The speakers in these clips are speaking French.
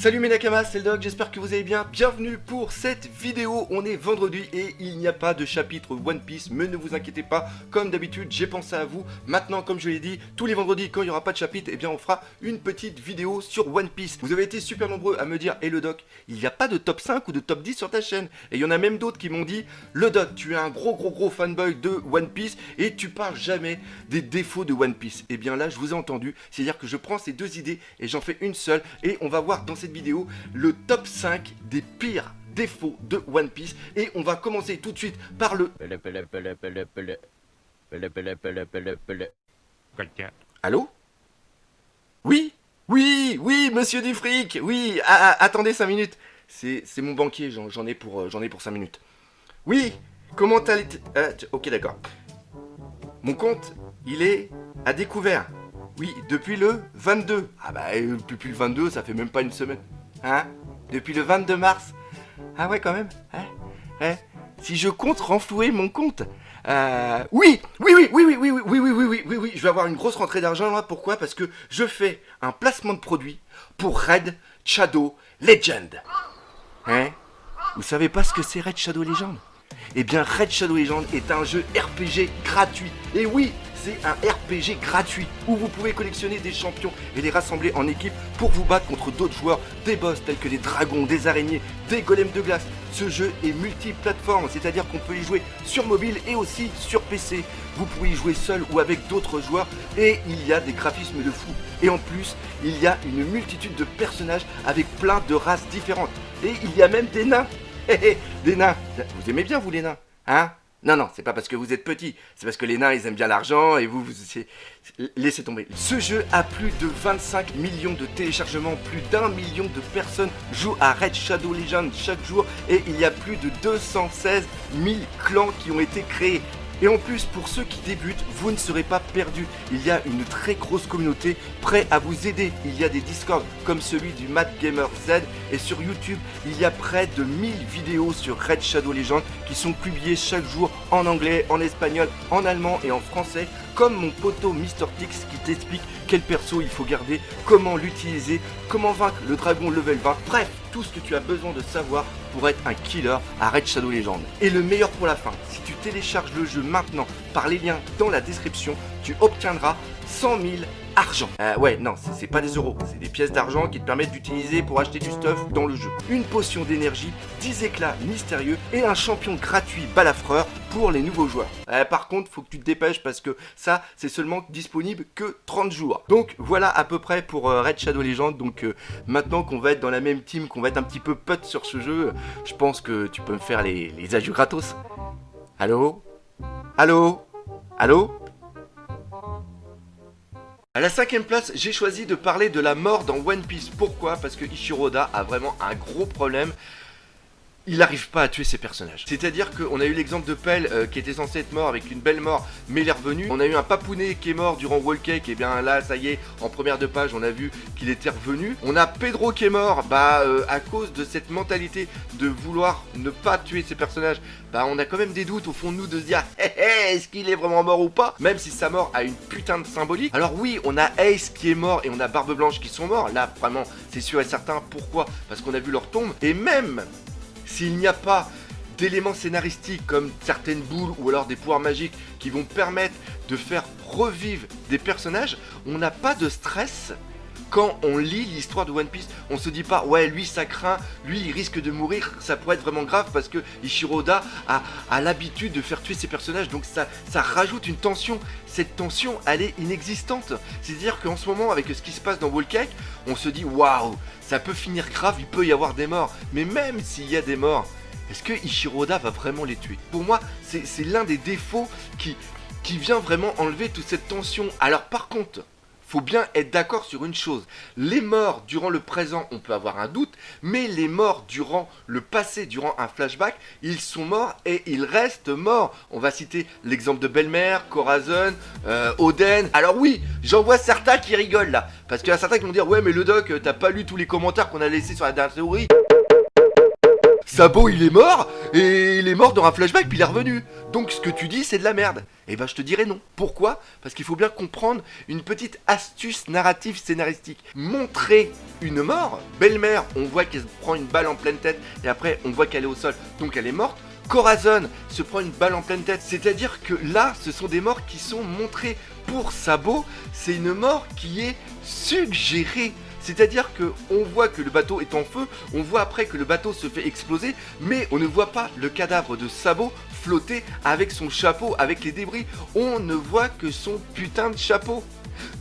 Salut mes nakamas, c'est le Doc, j'espère que vous allez bien. Bienvenue pour cette vidéo. On est vendredi et il n'y a pas de chapitre One Piece, mais ne vous inquiétez pas, comme d'habitude j'ai pensé à vous. Maintenant, comme je l'ai dit, tous les vendredis quand il n'y aura pas de chapitre, eh bien on fera une petite vidéo sur One Piece. Vous avez été super nombreux à me dire, et le Doc, il n'y a pas de top 5 ou de top 10 sur ta chaîne. Et il y en a même d'autres qui m'ont dit, le Doc, tu es un gros fanboy de One Piece et tu parles jamais des défauts de One Piece. Et bien là, je vous ai entendu, c'est-à-dire que je prends ces deux idées et j'en fais une seule et on va voir dans cette vidéo le top 5 des pires défauts de One Piece et on va commencer tout de suite par le... Allô? Oui, monsieur du fric, oui, attendez 5 minutes, c'est mon banquier, j'en ai pour 5 minutes. Oui, comment t'as... ok d'accord. Mon compte, il est à découvert. Oui, depuis le 22. Ah bah, depuis le 22, ça fait même pas une semaine. Hein? Depuis le 22 mars. Ah ouais, quand même. Hein? Si je compte renflouer mon compte. Oui. Je vais avoir une grosse rentrée d'argent là. Pourquoi? Parce que je fais un placement de produit pour Raid Shadow Legend. Hein? Vous savez pas ce que c'est Raid Shadow Legend? Eh bien, Raid Shadow Legend est un jeu RPG gratuit. Et oui, c'est un RPG gratuit où vous pouvez collectionner des champions et les rassembler en équipe pour vous battre contre d'autres joueurs, des boss tels que des dragons, des araignées, des golems de glace. Ce jeu est multiplateforme, c'est-à-dire qu'on peut y jouer sur mobile et aussi sur PC. Vous pouvez y jouer seul ou avec d'autres joueurs et il y a des graphismes de fou. Et en plus, il y a une multitude de personnages avec plein de races différentes. Et il y a même des nains. Des nains. Vous aimez bien vous les nains? Hein? Non, c'est pas parce que vous êtes petit, c'est parce que les nains ils aiment bien l'argent et vous laissez tomber. Ce jeu a plus de 25 millions de téléchargements, plus d'1 million de personnes jouent à Raid Shadow Legend chaque jour et il y a plus de 216 000 clans qui ont été créés. Et en plus, pour ceux qui débutent, vous ne serez pas perdus. Il y a une très grosse communauté prête à vous aider. Il y a des Discord comme celui du Mad Gamer Z. Et sur YouTube, il y a près de 1000 vidéos sur Raid Shadow Legend qui sont publiées chaque jour en anglais, en espagnol, en allemand et en français. Comme mon poteau Mr. Tix qui t'explique quel perso il faut garder, comment l'utiliser, comment vaincre le dragon level 20. Bref, tout ce que tu as besoin de savoir pour être un killer à Raid Shadow Legend. Et le meilleur pour la fin, si tu télécharges le jeu maintenant par les liens dans la description, tu obtiendras 100 000 argent. Ouais, non, c'est pas des euros, c'est des pièces d'argent qui te permettent d'utiliser pour acheter du stuff dans le jeu. Une potion d'énergie, 10 éclats mystérieux et un champion gratuit balafreur pour les nouveaux joueurs. Par contre, faut que tu te dépêches parce que ça, c'est seulement disponible que 30 jours. Donc voilà à peu près pour Raid Shadow Legend. Donc maintenant qu'on va être dans la même team, qu'on va être un petit peu pote sur ce jeu, je pense que tu peux me faire les ajouts gratos. Allô? À la 5ème place, j'ai choisi de parler de la mort dans One Piece. Pourquoi? Parce que Eiichiro Oda a vraiment un gros problème. Il n'arrive pas à tuer ses personnages. C'est-à-dire qu'on a eu l'exemple de Pell qui était censé être mort avec une belle mort, mais il est revenu. On a eu un papounet qui est mort durant Whole Cake, et bien là, ça y est, en première de page, on a vu qu'il était revenu. On a Pedro qui est mort, à cause de cette mentalité de vouloir ne pas tuer ses personnages. On a quand même des doutes au fond de nous de se dire, est-ce qu'il est vraiment mort ou pas? Même si sa mort a une putain de symbolique. Alors oui, on a Ace qui est mort et on a Barbe Blanche qui sont morts. Là, vraiment, c'est sûr et certain. Pourquoi? Parce qu'on a vu leur tombe. Et même s'il n'y a pas d'éléments scénaristiques comme certaines boules ou alors des pouvoirs magiques qui vont permettre de faire revivre des personnages, on n'a pas de stress quand on lit l'histoire de One Piece. On se dit pas, ouais, lui ça craint, lui il risque de mourir, ça pourrait être vraiment grave parce que Eiichiro Oda a l'habitude de faire tuer ses personnages, donc ça rajoute une tension. Cette tension, elle est inexistante. C'est-à-dire qu'en ce moment, avec ce qui se passe dans Whole Cake, on se dit, waouh, ça peut finir grave, il peut y avoir des morts. Mais même s'il y a des morts, est-ce que Eiichiro Oda va vraiment les tuer? Pour moi, c'est l'un des défauts qui vient vraiment enlever toute cette tension. Alors par contre, faut bien être d'accord sur une chose, les morts durant le présent, on peut avoir un doute, mais les morts durant le passé, durant un flashback, ils sont morts et ils restent morts. On va citer l'exemple de Belle-Mère, Corazon, Oden. Alors oui, j'en vois certains qui rigolent là, parce qu'il y a certains qui vont dire, ouais mais le Doc, t'as pas lu tous les commentaires qu'on a laissés sur la dernière théorie. Sabot il est mort, et il est mort dans un flashback puis il est revenu. Donc ce que tu dis c'est de la merde. Eh ben je te dirais non. Pourquoi? Parce qu'il faut bien comprendre une petite astuce narrative scénaristique. Montrer une mort, belle-mère, on voit qu'elle se prend une balle en pleine tête et après on voit qu'elle est au sol, donc elle est morte. Corazon se prend une balle en pleine tête, c'est-à-dire que là ce sont des morts qui sont montrées. Pour Sabot, c'est une mort qui est suggérée. C'est-à-dire qu'on voit que le bateau est en feu, on voit après que le bateau se fait exploser, mais on ne voit pas le cadavre de Sabot flotter avec son chapeau, avec les débris. On ne voit que son putain de chapeau.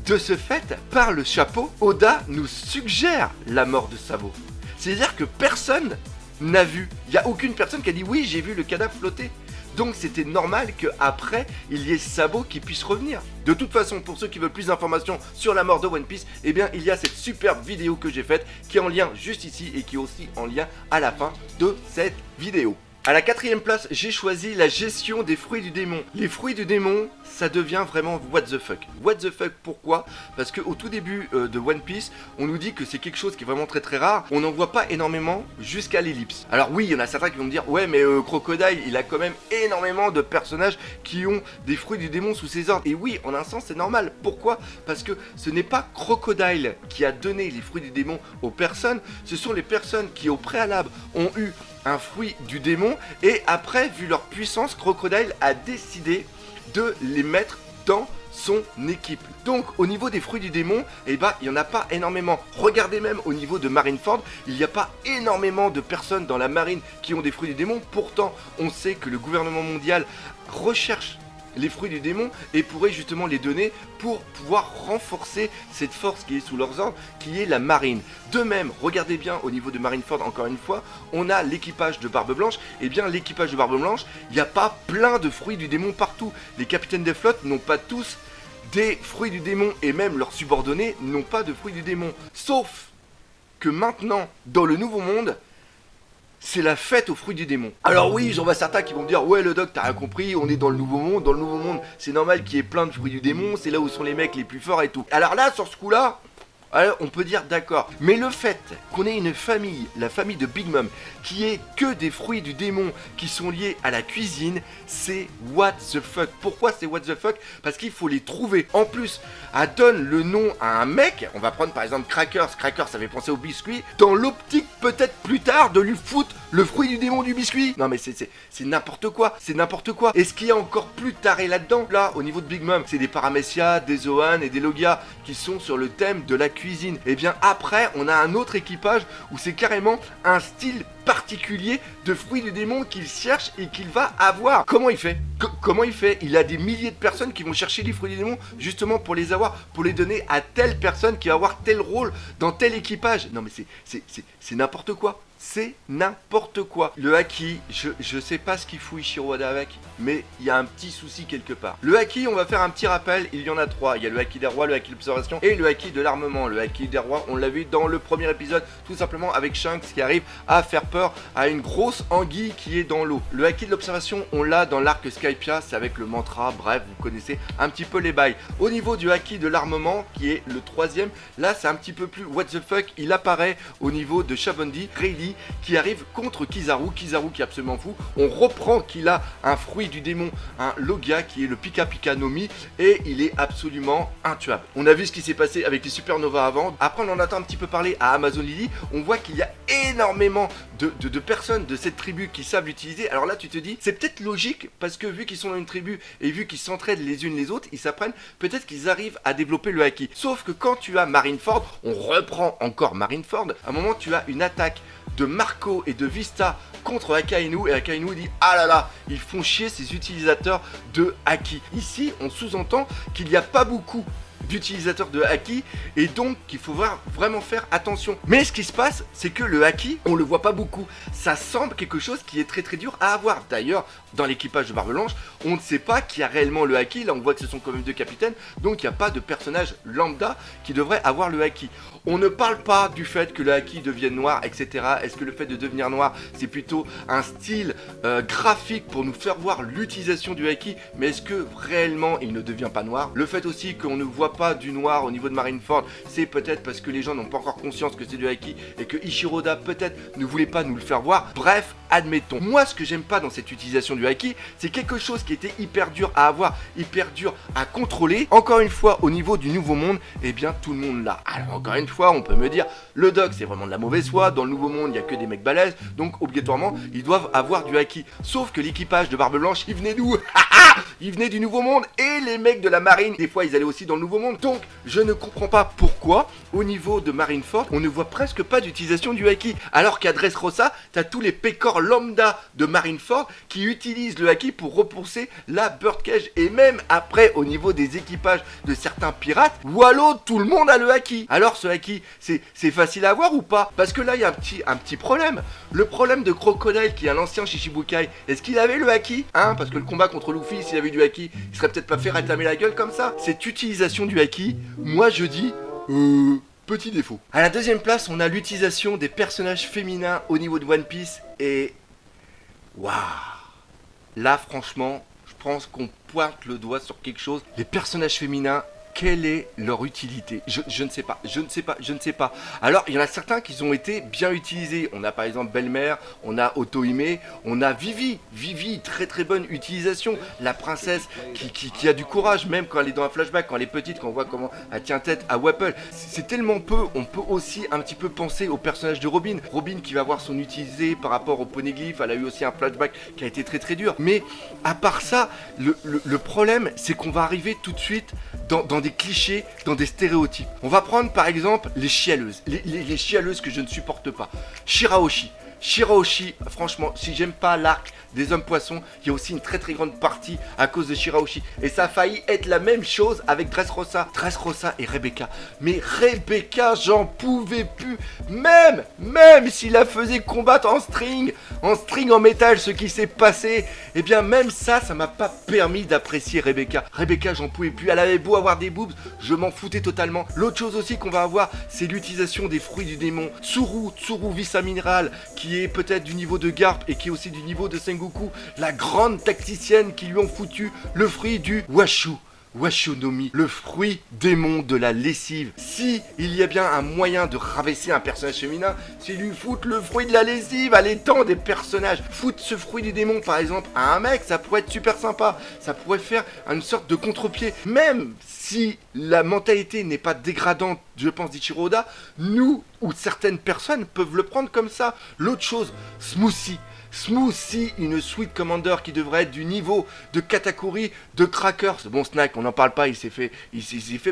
De ce fait, par le chapeau, Oda nous suggère la mort de Sabot. C'est-à-dire que personne n'a vu. Il n'y a aucune personne qui a dit oui, j'ai vu le cadavre flotter. Donc c'était normal qu'après, il y ait Sabot qui puisse revenir. De toute façon, pour ceux qui veulent plus d'informations sur la mort de One Piece, eh bien il y a cette superbe vidéo que j'ai faite qui est en lien juste ici et qui est aussi en lien à la fin de cette vidéo. À la 4ème place, j'ai choisi la gestion des fruits du démon. Les fruits du démon, ça devient vraiment what the fuck. What the fuck, pourquoi? Parce qu'au tout début de One Piece, on nous dit que c'est quelque chose qui est vraiment très très rare. On n'en voit pas énormément jusqu'à l'ellipse. Alors oui, il y en a certains qui vont me dire, ouais mais Crocodile, il a quand même énormément de personnages qui ont des fruits du démon sous ses ordres. Et oui, en un sens, c'est normal. Pourquoi? Parce que ce n'est pas Crocodile qui a donné les fruits du démon aux personnes. Ce sont les personnes qui au préalable ont eu un fruit du démon et après, vu leur puissance, Crocodile a décidé de les mettre dans son équipe. Donc au niveau des fruits du démon, eh ben, il n'y en a pas énormément. Regardez même au niveau de Marineford, il n'y a pas énormément de personnes dans la marine qui ont des fruits du démon. Pourtant, on sait que le gouvernement mondial recherche les fruits du démon et pourrait justement les donner pour pouvoir renforcer cette force qui est sous leurs ordres, qui est la marine. De même, regardez bien au niveau de Marineford, encore une fois, on a l'équipage de Barbe Blanche. Et bien l'équipage de Barbe Blanche, il n'y a pas plein de fruits du démon partout. Les capitaines des flottes n'ont pas tous des fruits du démon et même leurs subordonnés n'ont pas de fruits du démon. Sauf que maintenant, dans le Nouveau Monde, c'est la fête aux fruits du démon. Alors oui, j'en vois certains qui vont me dire, ouais le doc, t'as rien compris, on est dans le Nouveau Monde. Dans le Nouveau Monde, c'est normal qu'il y ait plein de fruits du démon, c'est là où sont les mecs les plus forts et tout. Alors là, sur ce coup-là, alors on peut dire d'accord. Mais le fait qu'on ait une famille, la famille de Big Mom, qui ait que des fruits du démon qui sont liés à la cuisine, c'est what the fuck. Pourquoi c'est what the fuck? Parce qu'il faut les trouver. En plus, elle donne le nom à un mec, on va prendre par exemple Crackers. Crackers, ça fait penser au biscuit. Dans l'optique peut-être plus tard de lui foutre le fruit du démon du biscuit. Non mais c'est n'importe quoi, c'est n'importe quoi. Et ce qui est encore plus taré là-dedans, là, au niveau de Big Mom, c'est des Paramecia, des Zoan et des Logia qui sont sur le thème de la cuisine. Et bien après, on a un autre équipage où c'est carrément un style particulier de fruits du démon qu'il cherche et qu'il va avoir. Comment il fait? Comment il fait? Il a des milliers de personnes qui vont chercher les fruits du démon justement pour les avoir, pour les donner à telle personne qui va avoir tel rôle dans tel équipage. Non mais c'est n'importe quoi. C'est n'importe quoi. Le haki, je sais pas ce qu'il fout Ichiro Wada avec, mais il y a un petit souci quelque part. Le haki, on va faire un petit rappel, il y en a trois. Il y a le haki des rois, le haki de l'observation et le haki de l'armement. Le haki des rois, on l'a vu dans le premier épisode, tout simplement avec Shanks qui arrive à faire peur à une grosse anguille qui est dans l'eau. Le haki de l'observation, on l'a dans l'arc Skypiea, c'est avec le mantra, bref, vous connaissez un petit peu les bails. Au niveau du haki de l'armement, qui est le troisième, là c'est un petit peu plus what the fuck, il apparaît au niveau de Shabondi, Rayleigh, qui arrive contre Kizaru qui est absolument fou. On reprend qu'il a un fruit du démon, un Logia qui est le Pika Pika no Mi, et il est absolument intuable. On a vu ce qui s'est passé avec les Supernovas avant. Après on en entend un petit peu parler à Amazon Lily. On voit qu'il y a énormément de personnes de cette tribu qui savent l'utiliser. Alors là tu te dis, c'est peut-être logique parce que vu qu'ils sont dans une tribu et vu qu'ils s'entraident les unes les autres, ils s'apprennent, peut-être qu'ils arrivent à développer le haki. Sauf que quand tu as Marineford, on reprend encore Marineford, à un moment tu as une attaque de Marco et de Vista contre Akainu, et Akainu dit ah là là, ils font chier ces utilisateurs de haki. Ici on sous-entend qu'il n'y a pas beaucoup d'utilisateurs de haki et donc qu'il faut vraiment faire attention. Mais ce qui se passe, c'est que le haki, on le voit pas beaucoup. Ça semble quelque chose qui est très très dur à avoir. D'ailleurs, dans l'équipage de Barbe Blanche, on ne sait pas qui a réellement le haki. Là, on voit que ce sont quand même deux capitaines, donc il n'y a pas de personnage lambda qui devrait avoir le haki. On ne parle pas du fait que le haki devienne noir, etc. Est-ce que le fait de devenir noir, c'est plutôt un style graphique pour nous faire voir l'utilisation du haki, mais est-ce que réellement il ne devient pas noir? Le fait aussi qu'on ne voit voit pas du noir au niveau de Marineford, c'est peut-être parce que les gens n'ont pas encore conscience que c'est du haki et que Ichiro Oda peut-être ne voulait pas nous le faire voir. Bref, admettons. Moi, ce que j'aime pas dans cette utilisation du haki, c'est quelque chose qui était hyper dur à avoir, hyper dur à contrôler. Encore une fois, au niveau du Nouveau Monde, eh bien tout le monde l'a. Alors encore une fois, on peut me dire, le doc c'est vraiment de la mauvaise foi, dans le Nouveau Monde il y a que des mecs balèzes, donc obligatoirement ils doivent avoir du haki. Sauf que l'équipage de Barbe Blanche, il venait d'où? Il venait du Nouveau Monde, et les mecs de la marine, des fois ils allaient aussi dans le Nouveau Monde. Donc je ne comprends pas pourquoi, au niveau de Marineford, on ne voit presque pas d'utilisation du haki. Alors qu'à Dressrosa, t'as tous les pécores lambda de Marineford qui utilisent le haki pour repousser la birdcage. Et même après, au niveau des équipages de certains pirates, Wallo, tout le monde a le haki. Alors ce haki, c'est facile à avoir ou pas? Parce que là, il y a un petit problème. Le problème de Crocodile, qui est un ancien Shichibukai, est-ce qu'il avait le haki? Hein? Parce que le combat contre Luffy, s'il avait du haki, il serait peut-être pas fait réclamer la gueule comme ça. Cette utilisation du haki, moi je dis... petit défaut. À la deuxième place, on a l'utilisation des personnages féminins au niveau de One Piece et... Waouh! Là, franchement, je pense qu'on pointe le doigt sur quelque chose. Les personnages féminins, quelle est leur utilité? Je ne sais pas, je ne sais pas. Alors, il y en a certains qui ont été bien utilisés. On a par exemple Belle-Mère, on a Otohime, on a Vivi. Vivi, très très bonne utilisation. La princesse qui a du courage, même quand elle est dans un flashback, quand elle est petite, quand on voit comment elle tient tête à Wapple. C'est tellement peu, on peut aussi un petit peu penser au personnage de Robin. Robin qui va avoir son utilité par rapport au poneglyph, elle a eu aussi un flashback qui a été très très dur. Mais à part ça, le problème, c'est qu'on va arriver tout de suite dans des clichés, dans des stéréotypes. On va prendre par exemple les chialeuses. Les chialeuses que je ne supporte pas. Shirahoshi, franchement, si j'aime pas l'arc des hommes poissons, il y a aussi une très très grande partie à cause de Shirahoshi. Et ça a failli être la même chose avec Dressrosa et Rebecca. Mais Rebecca, j'en pouvais plus. Même s'il la faisait combattre en string en métal, ce qui s'est passé, eh bien même ça m'a pas permis d'apprécier Rebecca. Rebecca, j'en pouvais plus. Elle avait beau avoir des boobs, je m'en foutais totalement. L'autre chose aussi qu'on va avoir, c'est l'utilisation des fruits du démon. Tsuru Vissa Mineral, qui est peut-être du niveau de Garp et qui est aussi du niveau de Sengoku, la grande tacticienne qui lui ont foutu le fruit du Washonomi, le fruit démon de la lessive. Si il y a bien un moyen de rabaisser un personnage féminin, c'est lui foutre le fruit de la lessive à l'étang des personnages. Foutre ce fruit du démon par exemple à un mec, ça pourrait être super sympa. Ça pourrait faire une sorte de contre-pied. Même si la mentalité n'est pas dégradante, je pense, d'Ichiro Oda, nous ou certaines personnes peuvent le prendre comme ça. L'autre chose, Smoothie, une Sweet Commander qui devrait être du niveau de Katakuri, de Cracker. Ce bon Snack, on n'en parle pas, il s'est fait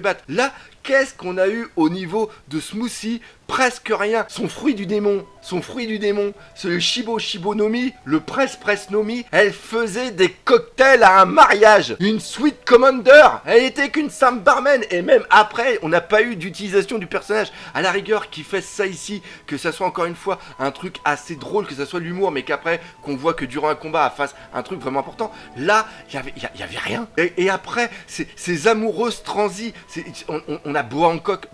battre. Là, qu'est-ce qu'on a eu au niveau de Smoothie? Presque rien. Son fruit du démon, c'est le Shibonomi, le Press Nomi. Elle faisait des cocktails à un mariage. Une Sweet Commander, elle était qu'une simple barman. Et même après, on n'a pas eu d'utilisation du personnage. À la rigueur, qui fait ça ici, que ça soit encore une fois un truc assez drôle, que ça soit l'humour, mais qu'après, qu'on voit que durant un combat, elle fasse un truc vraiment important. Là, il y avait rien. Et après, ces amoureuses transis, on a Boa Hancock.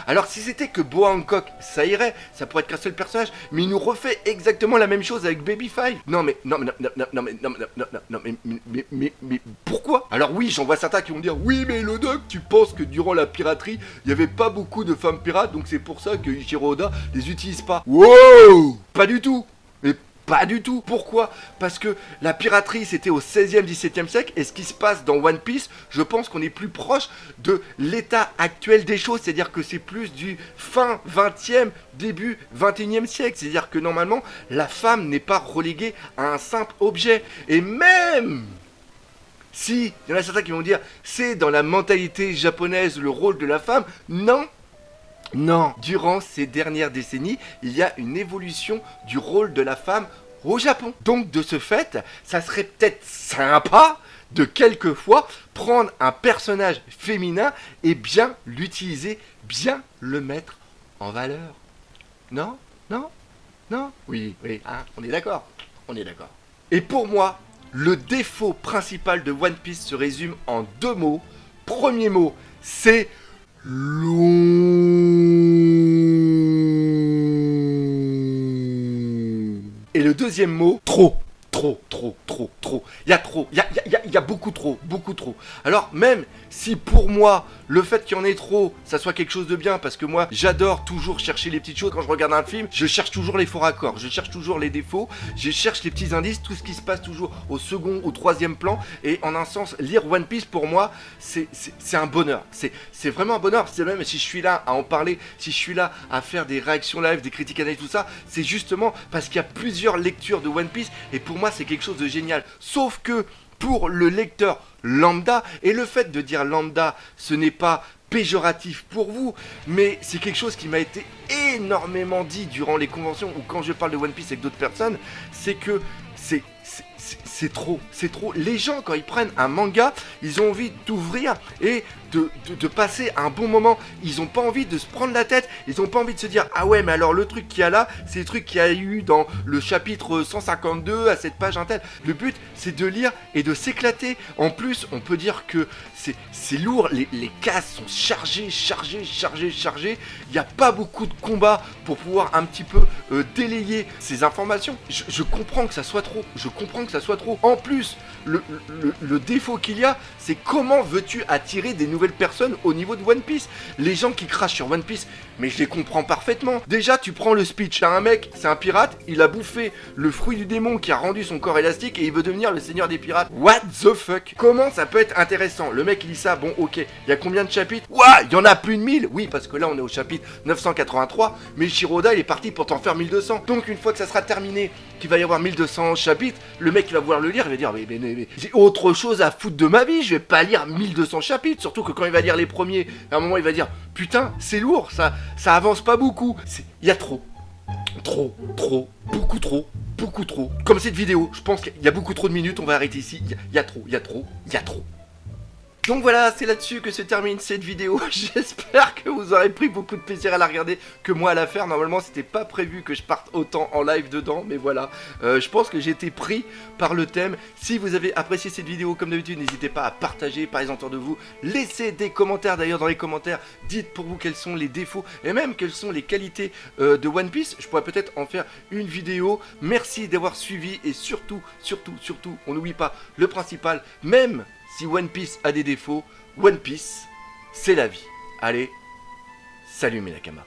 Alors si c'était que Boa Hancock, ça irait, ça pourrait être qu'un seul personnage, mais il nous refait exactement la même chose avec Baby Five. Non mais pourquoi? Alors oui, j'en vois certains qui vont dire oui mais le doc, tu penses que durant la piraterie, il n'y avait pas beaucoup de femmes pirates, donc c'est pour ça que Ichiro Oda les utilise pas. Wow, pas du tout. Mais pas du tout. Pourquoi? Parce que la piraterie c'était au 16e, 17e siècle, et ce qui se passe dans One Piece, je pense qu'on est plus proche de l'état actuel des choses, c'est-à-dire que c'est plus du fin 20e, début 21e siècle, c'est-à-dire que normalement la femme n'est pas reléguée à un simple objet. Et même si, il y en a certains qui vont dire c'est dans la mentalité japonaise le rôle de la femme, non, durant ces dernières décennies, il y a une évolution du rôle de la femme au Japon. Donc de ce fait, ça serait peut-être sympa de quelquefois prendre un personnage féminin et bien l'utiliser, bien le mettre en valeur. Non? Oui, hein, on est d'accord. Et pour moi, le défaut principal de One Piece se résume en 2 mots. Premier mot, c'est long. Et le deuxième mot, trop. Trop. Il y a trop. Il y a beaucoup trop. Alors, même si pour moi, le fait qu'il y en ait trop, ça soit quelque chose de bien, parce que moi, j'adore toujours chercher les petites choses. Quand je regarde un film, je cherche toujours les faux raccords, je cherche toujours les défauts, je cherche les petits indices, tout ce qui se passe toujours au second, au troisième plan. Et en un sens, lire One Piece, pour moi, c'est un bonheur. C'est vraiment un bonheur. C'est même si je suis là à en parler, si je suis là à faire des réactions live, des critiques analyses, tout ça, c'est justement parce qu'il y a plusieurs lectures de One Piece. Et pour moi, c'est quelque chose de génial. Sauf que pour le lecteur lambda, et le fait de dire lambda, ce n'est pas péjoratif pour vous, mais c'est quelque chose qui m'a été énormément dit durant les conventions ou quand je parle de One Piece avec d'autres personnes, c'est que c'est trop. Les gens, quand ils prennent un manga, ils ont envie d'ouvrir et de passer un bon moment. Ils ont pas envie de se prendre la tête. Ils ont pas envie de se dire ah ouais, mais alors le truc qu'il y a là, c'est le truc qu'il y a eu dans le chapitre 152 à cette page intel. Le but, c'est de lire et de s'éclater. En plus, on peut dire que c'est lourd. Les cases sont chargées. Il n'y a pas beaucoup de combats pour pouvoir un petit peu délayer ces informations. Je comprends que ça soit trop. En plus, le défaut qu'il y a, c'est comment veux-tu attirer des nouvelles personnes au niveau de One Piece. Les gens qui crachent sur One Piece, mais je les comprends parfaitement. Déjà, tu prends le speech. T'as un mec, c'est un pirate, il a bouffé le fruit du démon qui a rendu son corps élastique et il veut devenir le seigneur des pirates. What the fuck? Comment ça peut être intéressant? Le mec, il dit ça, bon, ok. Il y a combien de chapitres? Ouah, il y en a plus de 1000. Oui, parce que là, on est au chapitre 983, mais Shiroda, il est parti pour t'en faire 1200. Donc, une fois que ça sera terminé, qu'il va y avoir 1200 chapitres, le mec, il va vouloir le lire, il va dire, mais j'ai autre chose à foutre de ma vie, je vais pas lire 1200 chapitres, surtout que quand il va lire les premiers, à un moment, il va dire, putain, c'est lourd, ça avance pas beaucoup. Il y a trop, beaucoup trop. Comme cette vidéo, je pense qu'il y a beaucoup trop de minutes, on va arrêter ici. Il y a trop. Donc voilà, c'est là-dessus que se termine cette vidéo. J'espère que vous aurez pris beaucoup de plaisir à la regarder, que moi à la faire. Normalement, c'était pas prévu que je parte autant en live dedans, mais voilà. Je pense que j'ai été pris par le thème. Si vous avez apprécié cette vidéo, comme d'habitude, n'hésitez pas à partager, parlez autour de vous. Laissez des commentaires d'ailleurs dans les commentaires. Dites pour vous quels sont les défauts et même quelles sont les qualités de One Piece. Je pourrais peut-être en faire une vidéo. Merci d'avoir suivi et surtout, on n'oublie pas le principal, même si One Piece a des défauts, One Piece, c'est la vie. Allez, salut mes Nakamas.